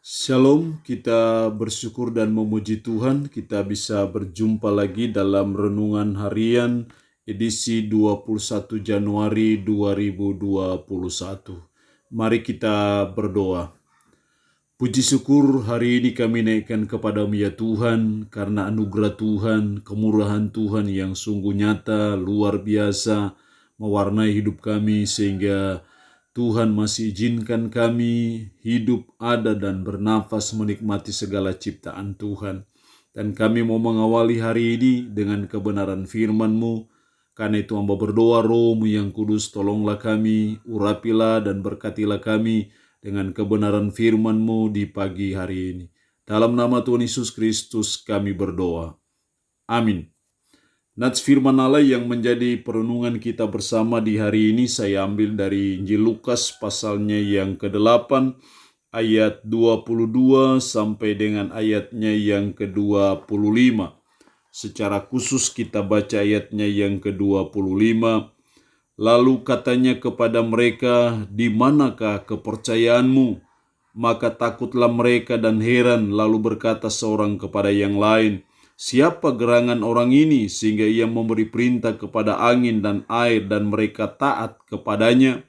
Shalom, kita bersyukur dan memuji Tuhan, kita bisa berjumpa lagi dalam Renungan Harian edisi 21 Januari 2021. Mari kita berdoa. Puji syukur hari ini kami naikkan kepadamu ya Tuhan, karena anugerah Tuhan, kemurahan Tuhan yang sungguh nyata, luar biasa, mewarnai hidup kami sehingga Tuhan masih izinkan kami hidup, ada dan bernafas menikmati segala ciptaan Tuhan. Dan kami mau mengawali hari ini dengan kebenaran firman-Mu. Karena itu hamba berdoa, Roh-Mu yang kudus, tolonglah kami, urapilah dan berkatilah kami dengan kebenaran firman-Mu di pagi hari ini. Dalam nama Tuhan Yesus Kristus kami berdoa. Amin. Nats firman Allah yang menjadi perenungan kita bersama di hari ini saya ambil dari Injil Lukas pasalnya yang ke-8 ayat 22 sampai dengan ayatnya yang ke-25. Secara khusus kita baca ayatnya yang ke-25. Lalu katanya kepada mereka, "Di manakah kepercayaanmu?" Maka takutlah mereka dan heran, lalu berkata seorang kepada yang lain, "Siapa gerangan orang ini sehingga ia memberi perintah kepada angin dan air dan mereka taat kepadanya?"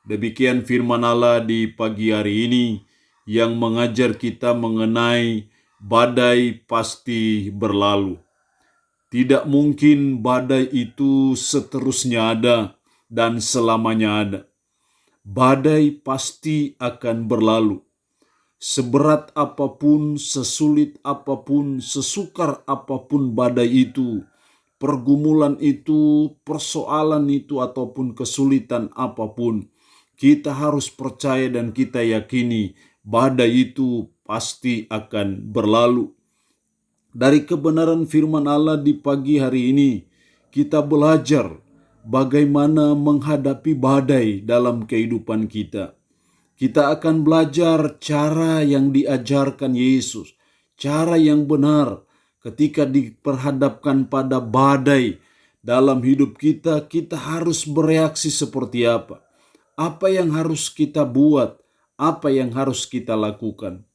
Demikian firman Allah di pagi hari ini yang mengajar kita mengenai badai pasti berlalu. Tidak mungkin badai itu seterusnya ada dan selamanya ada. Badai pasti akan berlalu. Seberat apapun, sesulit apapun, sesukar apapun badai itu, pergumulan itu, persoalan itu, ataupun kesulitan apapun, kita harus percaya dan kita yakini badai itu pasti akan berlalu. Dari kebenaran firman Allah di pagi hari ini, kita belajar bagaimana menghadapi badai dalam kehidupan kita. Kita akan belajar cara yang diajarkan Yesus, cara yang benar ketika diperhadapkan pada badai dalam hidup kita, kita harus bereaksi seperti apa? Apa yang harus kita buat? Apa yang harus kita lakukan?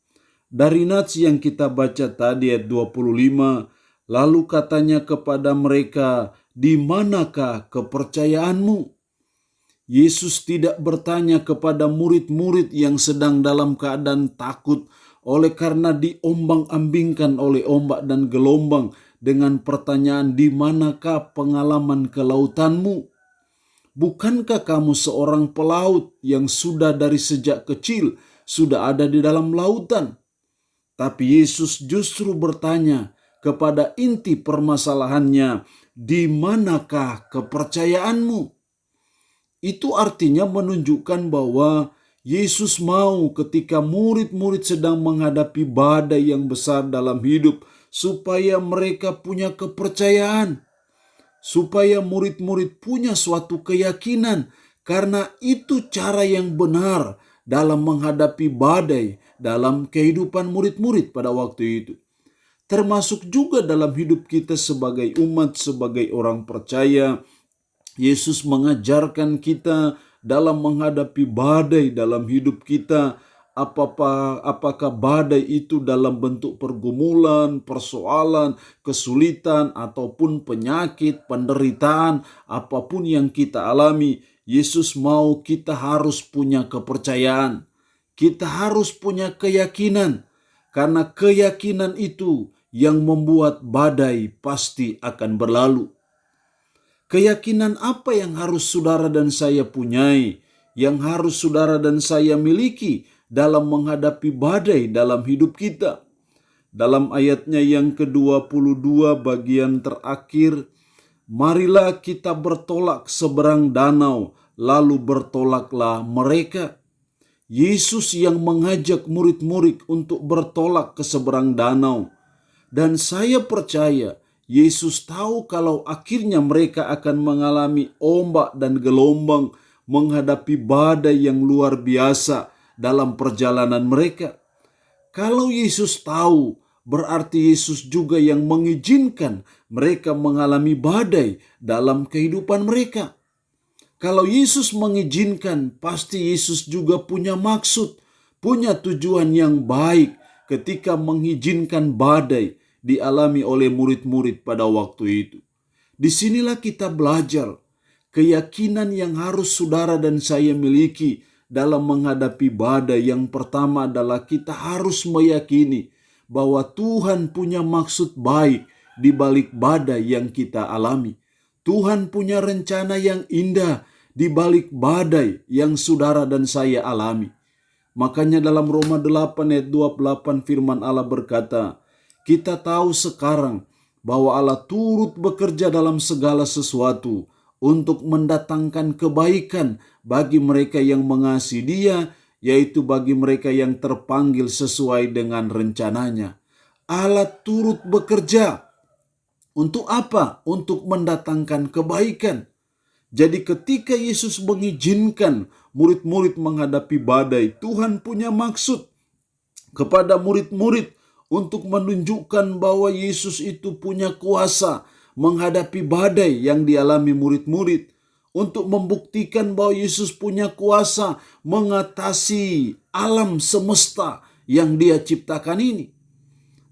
Dari nats yang kita baca tadi ayat 25, lalu katanya kepada mereka, "Di manakah kepercayaanmu?" Yesus tidak bertanya kepada murid-murid yang sedang dalam keadaan takut oleh karena diombang-ambingkan oleh ombak dan gelombang dengan pertanyaan, "Di manakah pengalaman kelautanmu? Bukankah kamu seorang pelaut yang sudah dari sejak kecil sudah ada di dalam lautan?" Tapi Yesus justru bertanya kepada inti permasalahannya, "Di manakah kepercayaanmu?" Itu artinya menunjukkan bahwa Yesus mau ketika murid-murid sedang menghadapi badai yang besar dalam hidup, supaya mereka punya kepercayaan, supaya murid-murid punya suatu keyakinan, karena itu cara yang benar dalam menghadapi badai dalam kehidupan murid-murid pada waktu itu. Termasuk juga dalam hidup kita sebagai umat, sebagai orang percaya. Yesus mengajarkan kita dalam menghadapi badai dalam hidup kita, apakah badai itu dalam bentuk pergumulan, persoalan, kesulitan, ataupun penyakit, penderitaan, apapun yang kita alami, Yesus mau kita harus punya kepercayaan. Kita harus punya keyakinan, karena keyakinan itu yang membuat badai pasti akan berlalu. Keyakinan apa yang harus saudara dan saya punyai, yang harus saudara dan saya miliki dalam menghadapi badai dalam hidup kita? Dalam ayatnya yang ke-22 bagian terakhir, "Marilah kita bertolak seberang danau, lalu bertolaklah mereka." Yesus yang mengajak murid-murid untuk bertolak ke seberang danau. Dan saya percaya Yesus tahu kalau akhirnya mereka akan mengalami ombak dan gelombang, menghadapi badai yang luar biasa dalam perjalanan mereka. Kalau Yesus tahu, berarti Yesus juga yang mengizinkan mereka mengalami badai dalam kehidupan mereka. Kalau Yesus mengizinkan, pasti Yesus juga punya maksud, punya tujuan yang baik ketika mengizinkan badai dialami oleh murid-murid pada waktu itu. Disinilah kita belajar keyakinan yang harus saudara dan saya miliki dalam menghadapi badai. Yang pertama adalah kita harus meyakini bahwa Tuhan punya maksud baik di balik badai yang kita alami. Tuhan punya rencana yang indah di balik badai yang saudara dan saya alami. Makanya dalam Roma 8 ayat 28 firman Allah berkata, kita tahu sekarang bahwa Allah turut bekerja dalam segala sesuatu untuk mendatangkan kebaikan bagi mereka yang mengasihi Dia, yaitu bagi mereka yang terpanggil sesuai dengan rencananya. Allah turut bekerja. Untuk apa? Untuk mendatangkan kebaikan. Jadi ketika Yesus mengizinkan murid-murid menghadapi badai, Tuhan punya maksud kepada murid-murid untuk menunjukkan bahwa Yesus itu punya kuasa menghadapi badai yang dialami murid-murid, untuk membuktikan bahwa Yesus punya kuasa mengatasi alam semesta yang Dia ciptakan ini.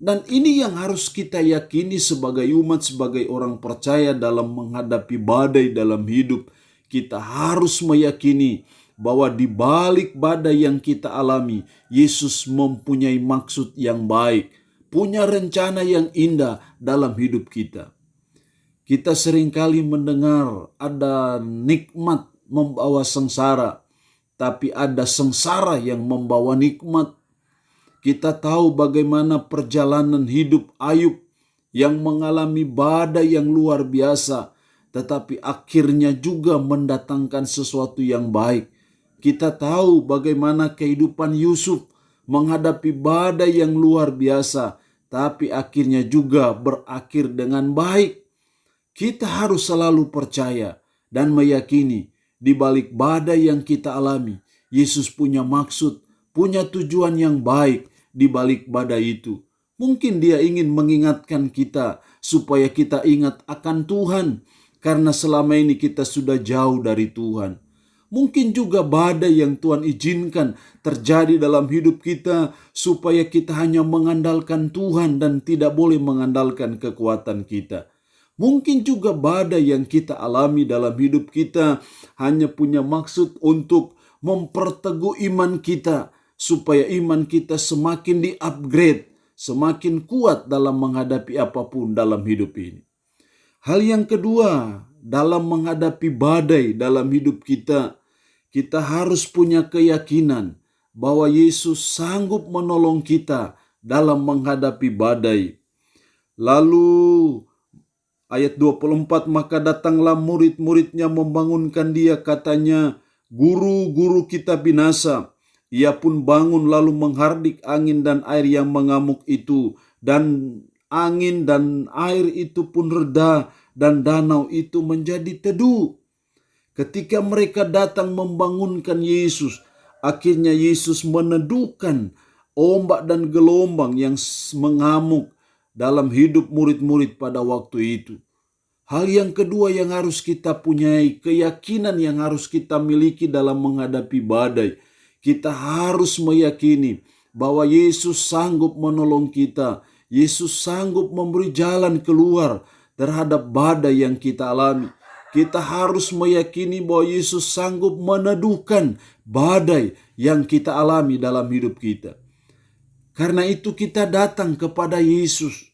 Dan ini yang harus kita yakini sebagai umat, sebagai orang percaya dalam menghadapi badai dalam hidup. Kita harus meyakini bahwa di balik badai yang kita alami, Yesus mempunyai maksud yang baik, punya rencana yang indah dalam hidup kita. Kita seringkali mendengar ada nikmat membawa sengsara, tapi ada sengsara yang membawa nikmat. Kita tahu bagaimana perjalanan hidup Ayub yang mengalami badai yang luar biasa, tetapi akhirnya juga mendatangkan sesuatu yang baik. Kita tahu bagaimana kehidupan Yusuf menghadapi badai yang luar biasa, tapi akhirnya juga berakhir dengan baik. Kita harus selalu percaya dan meyakini di balik badai yang kita alami, Yesus punya maksud, punya tujuan yang baik di balik badai itu. Mungkin Dia ingin mengingatkan kita supaya kita ingat akan Tuhan, karena selama ini kita sudah jauh dari Tuhan. Mungkin juga badai yang Tuhan izinkan terjadi dalam hidup kita supaya kita hanya mengandalkan Tuhan dan tidak boleh mengandalkan kekuatan kita. Mungkin juga badai yang kita alami dalam hidup kita hanya punya maksud untuk memperteguh iman kita, supaya iman kita semakin di-upgrade, semakin kuat dalam menghadapi apapun dalam hidup ini. Hal yang kedua, dalam menghadapi badai dalam hidup kita, kita harus punya keyakinan bahwa Yesus sanggup menolong kita dalam menghadapi badai. Lalu ayat 24, maka datanglah murid-muridnya membangunkan Dia, katanya, guru-guru kita binasa. Ia pun bangun lalu menghardik angin dan air yang mengamuk itu, dan angin dan air itu pun reda, dan danau itu menjadi teduh. Ketika mereka datang membangunkan Yesus, akhirnya Yesus meneduhkan ombak dan gelombang yang mengamuk dalam hidup murid-murid pada waktu itu. Hal yang kedua yang harus kita punyai, keyakinan yang harus kita miliki dalam menghadapi badai. Kita harus meyakini bahwa Yesus sanggup menolong kita. Yesus sanggup memberi jalan keluar terhadap badai yang kita alami. Kita harus meyakini bahwa Yesus sanggup meneduhkan badai yang kita alami dalam hidup kita. Karena itu kita datang kepada Yesus.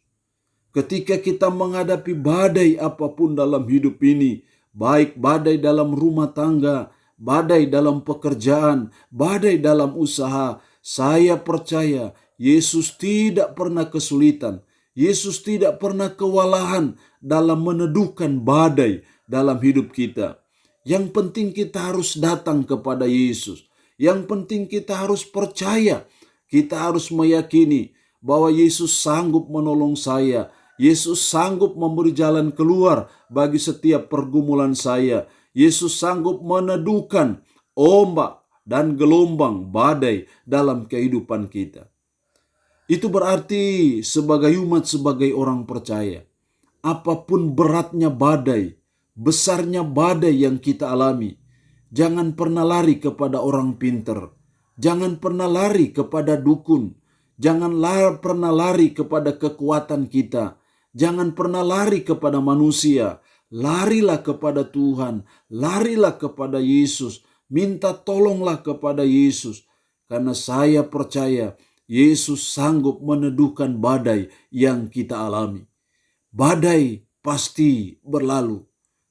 Ketika kita menghadapi badai apapun dalam hidup ini, baik badai dalam rumah tangga, badai dalam pekerjaan, badai dalam usaha, saya percaya Yesus tidak pernah kesulitan. Yesus tidak pernah kewalahan dalam meneduhkan badai dalam hidup kita. Yang penting kita harus datang kepada Yesus. Yang penting kita harus percaya. Kita harus meyakini bahwa Yesus sanggup menolong saya. Yesus sanggup memberi jalan keluar bagi setiap pergumulan saya. Yesus sanggup meneduhkan ombak dan gelombang badai dalam kehidupan kita. Itu berarti sebagai umat, sebagai orang percaya, apapun beratnya badai, besarnya badai yang kita alami, jangan pernah lari kepada orang pintar. Jangan pernah lari kepada dukun. Jangan pernah lari kepada kekuatan kita. Jangan pernah lari kepada manusia. Larilah kepada Tuhan. Larilah kepada Yesus. Minta tolonglah kepada Yesus. Karena saya percaya Yesus sanggup meneduhkan badai yang kita alami. Badai pasti berlalu.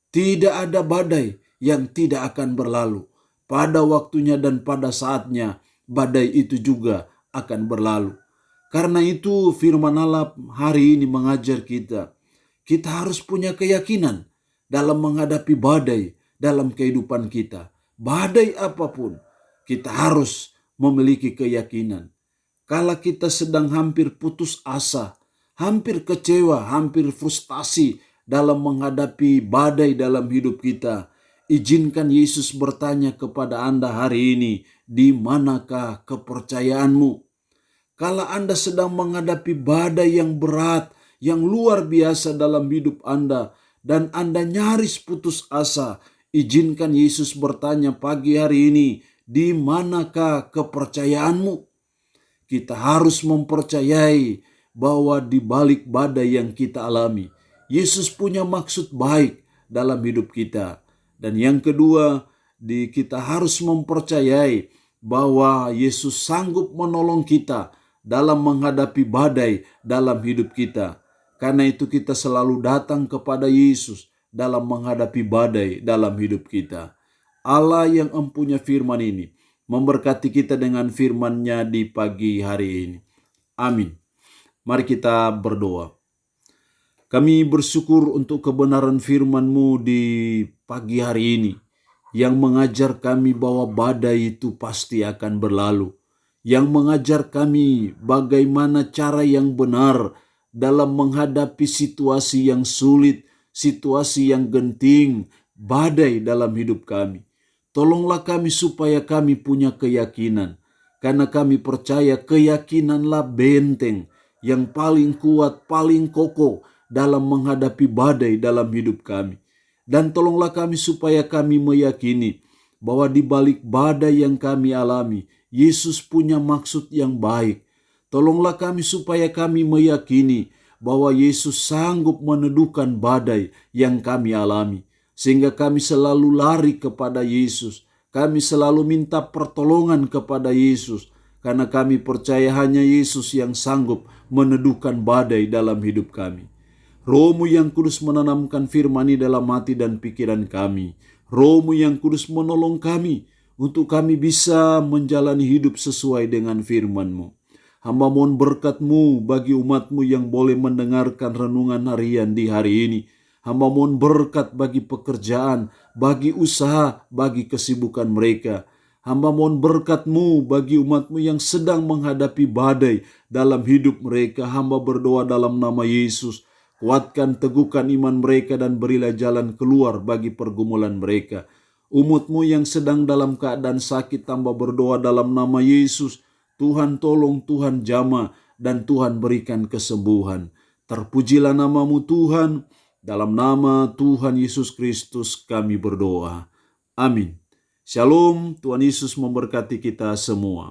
Tidak ada badai yang tidak akan berlalu. Pada waktunya dan pada saatnya badai itu juga akan berlalu. Karena itu firman Allah hari ini mengajar kita. Kita harus punya keyakinan dalam menghadapi badai dalam kehidupan kita. Badai apapun, kita harus memiliki keyakinan. Kalau kita sedang hampir putus asa, hampir kecewa, hampir frustasi dalam menghadapi badai dalam hidup kita, izinkan Yesus bertanya kepada Anda hari ini, di manakah kepercayaanmu? Kalau Anda sedang menghadapi badai yang berat, yang luar biasa dalam hidup Anda, dan Anda nyaris putus asa, izinkan Yesus bertanya pagi hari ini, di manakah kepercayaanmu? Kita harus mempercayai bahwa di balik badai yang kita alami, Yesus punya maksud baik dalam hidup kita. Dan yang kedua, kita harus mempercayai bahwa Yesus sanggup menolong kita dalam menghadapi badai dalam hidup kita. Karena itu kita selalu datang kepada Yesus dalam menghadapi badai dalam hidup kita. Allah yang empunya firman ini memberkati kita dengan firman-Nya di pagi hari ini. Amin. Mari kita berdoa. Kami bersyukur untuk kebenaran firman-Mu di pagi hari ini, yang mengajar kami bahwa badai itu pasti akan berlalu, yang mengajar kami bagaimana cara yang benar dalam menghadapi situasi yang sulit, situasi yang genting, badai dalam hidup kami. Tolonglah kami supaya kami punya keyakinan, karena kami percaya keyakinanlah benteng yang paling kuat, paling kokoh dalam menghadapi badai dalam hidup kami. Dan tolonglah kami supaya kami meyakini bahwa di balik badai yang kami alami, Yesus punya maksud yang baik. Tolonglah kami supaya kami meyakini bahwa Yesus sanggup meneduhkan badai yang kami alami. Sehingga kami selalu lari kepada Yesus. Kami selalu minta pertolongan kepada Yesus. Karena kami percaya hanya Yesus yang sanggup meneduhkan badai dalam hidup kami. Roh-Mu yang kudus menanamkan firman ini dalam hati dan pikiran kami. Roh-Mu yang kudus menolong kami untuk kami bisa menjalani hidup sesuai dengan firman-Mu. Hamba mohon berkat-Mu bagi umat-Mu yang boleh mendengarkan renungan harian di hari ini. Hamba mohon berkat bagi pekerjaan, bagi usaha, bagi kesibukan mereka. Hamba mohon berkat-Mu bagi umat-Mu yang sedang menghadapi badai dalam hidup mereka. Hamba berdoa dalam nama Yesus. Kuatkan, teguhkan iman mereka dan berilah jalan keluar bagi pergumulan mereka. Umat-Mu yang sedang dalam keadaan sakit, hamba berdoa dalam nama Yesus. Tuhan tolong, Tuhan jamah, dan Tuhan berikan kesembuhan. Terpujilah nama-Mu Tuhan. Dalam nama Tuhan Yesus Kristus kami berdoa. Amin. Shalom, Tuhan Yesus memberkati kita semua.